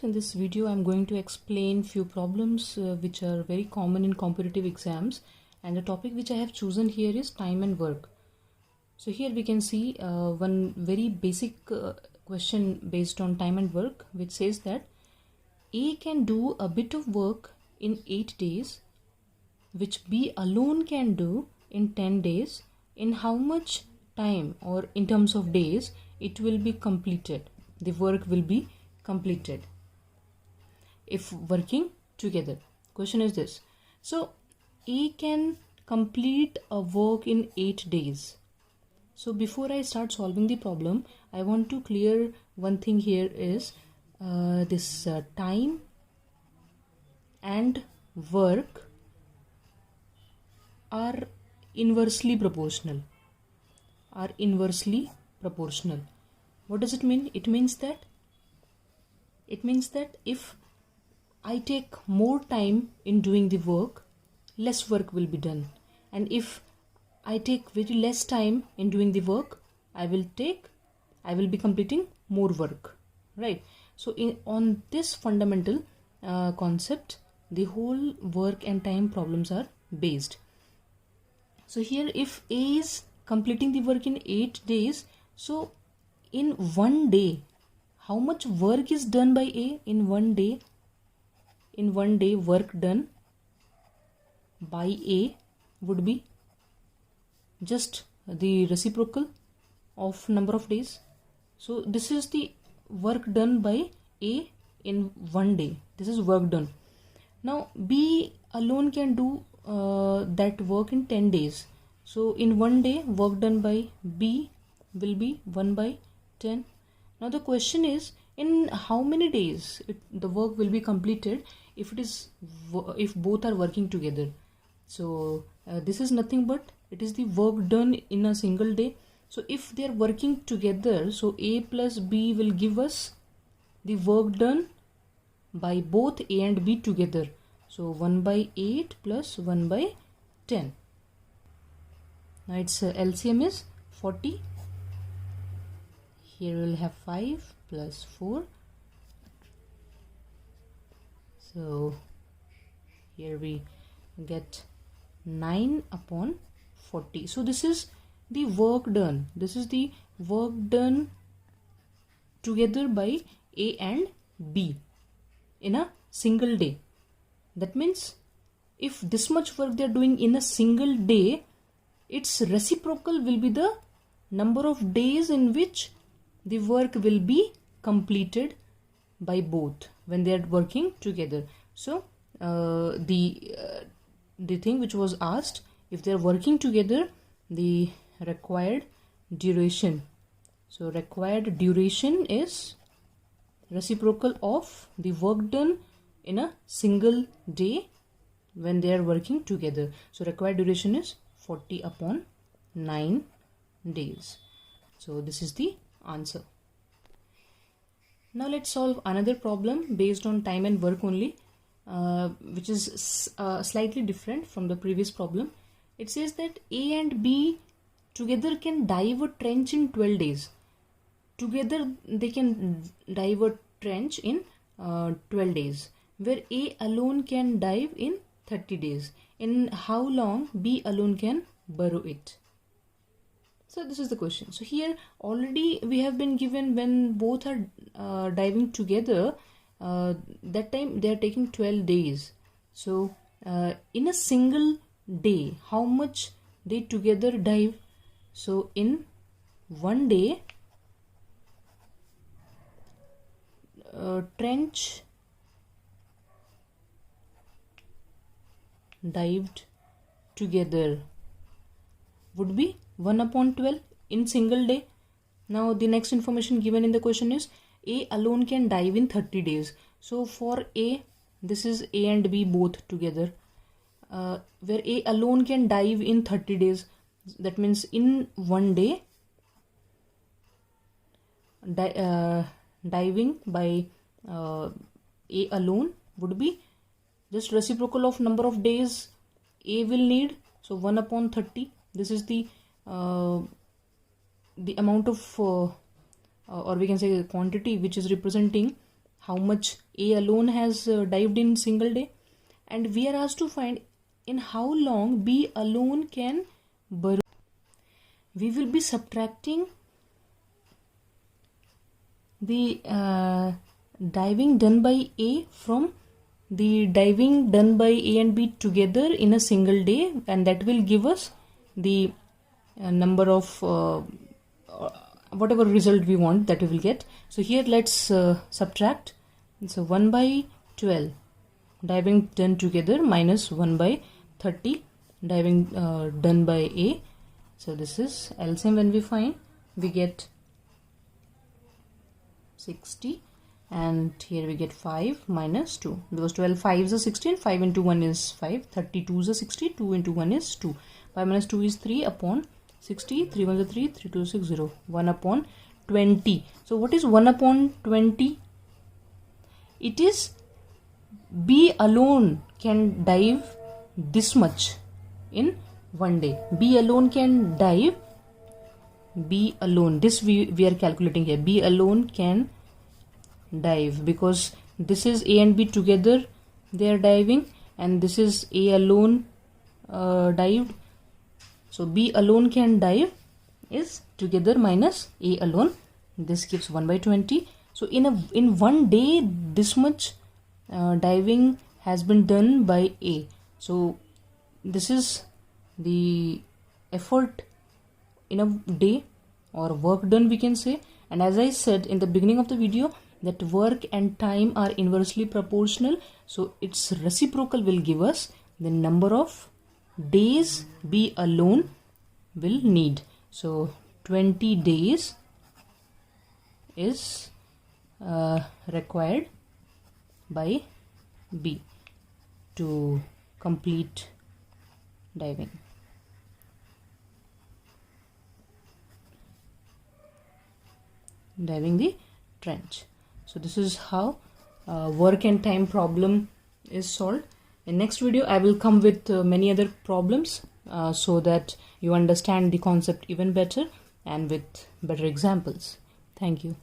In this video I'm going to explain few problems which are very common in competitive exams, and the topic which I have chosen here is time and work. So here we can see one very basic question based on time and work, which says that A can do a bit of work in 8 days which B alone can do in 10 days. In how much time or in terms of days it will be completed, the work will be completed if working together. Question is this: so A can complete a work in 8 days. So before I start solving the problem, I want to clear one thing here is this time and work are inversely proportional. What does it mean? It means that if I take more time in doing the work, less work will be done, and if I take very less time in doing the work, I will be completing more work, right? So on this fundamental concept, the whole work and time problems are based. So here, if A is completing the work in 8 days, so in 1 day, how much work is done by A in 1 day? In 1 day, work done by A would be just the reciprocal of number of days. So this is the work done by A in 1 day. This is work done. Now B alone can do that work in 10 days. So in 1 day, work done by B will be 1 by 10. Now the question is, in how many days the work will be completed if both are working together? So this is nothing but it is the work done in a single day. So if they are working together, so A plus B will give us the work done by both A and B together. So 1 by 8 plus 1 by 10. Now its LCM is 40. Here we'll have 5 plus 4. So here we get 9 upon 40. So this is the work done. This is the work done together by A and B in a single day. That means if this much work they are doing in a single day, its reciprocal will be the number of days in which the work will be completed by both when they are working together. So the thing which was asked, if they are working together, the required duration. So required duration is reciprocal of the work done in a single day when they are working together. So required duration is 40 upon 9 days. So this is the answer. Now let's solve another problem based on time and work only, which is slightly different from the previous problem. It says that A and B together can dive a trench in 12 days. Together they can dive a trench in 12 days, where A alone can dive in 30 days. In how long B alone can burrow it? So this is the question. So here already we have been given when both are diving together, that time they are taking 12 days. So in a single day, how much they together dive? So in 1 day, trench dived together would be 1 upon 12 in single day. Now the next information given in the question is A alone can dive in 30 days. So for A, this is A and B both together, where A alone can dive in 30 days. That means in 1 day, diving by A alone would be just reciprocal of number of days A will need. So 1 upon 30. This is the amount of or we can say quantity which is representing how much A alone has dived in single day, and we are asked to find in how long B alone can burrow. We will be subtracting the diving done by A from the diving done by A and B together in a single day, and that will give us the number of whatever result we want that we will get. So here let's subtract. So 1 by 12 diving done together minus 1 by 30 diving done by A. So this is LCM. When we find, we get 60, and here we get 5 minus 2, because 12 5s are 16, 5 into 1 is 5, 32 is 60, 2 into 1 is 2, 5 minus 2 is 3 upon 60, 3 1 is 3, 3 2 is 6, 0, 1 upon 20. So what is 1 upon 20? It is B alone can dive this much in one day. B alone can dive, B alone, this we are calculating here, B alone can dive, because this is A and B together they are diving, and this is A alone dived. So B alone can dive is together minus A alone. This gives 1 by 20. So in one day this much diving has been done by A. So this is the effort in a day, or work done we can say. And as I said in the beginning of the video, that work and time are inversely proportional, so its reciprocal will give us the number of days B alone will need. So 20 days is required by B to complete diving. Diving the trench. So this is how work and time problem is solved. In next video I will come with many other problems so that you understand the concept even better and with better examples. Thank you.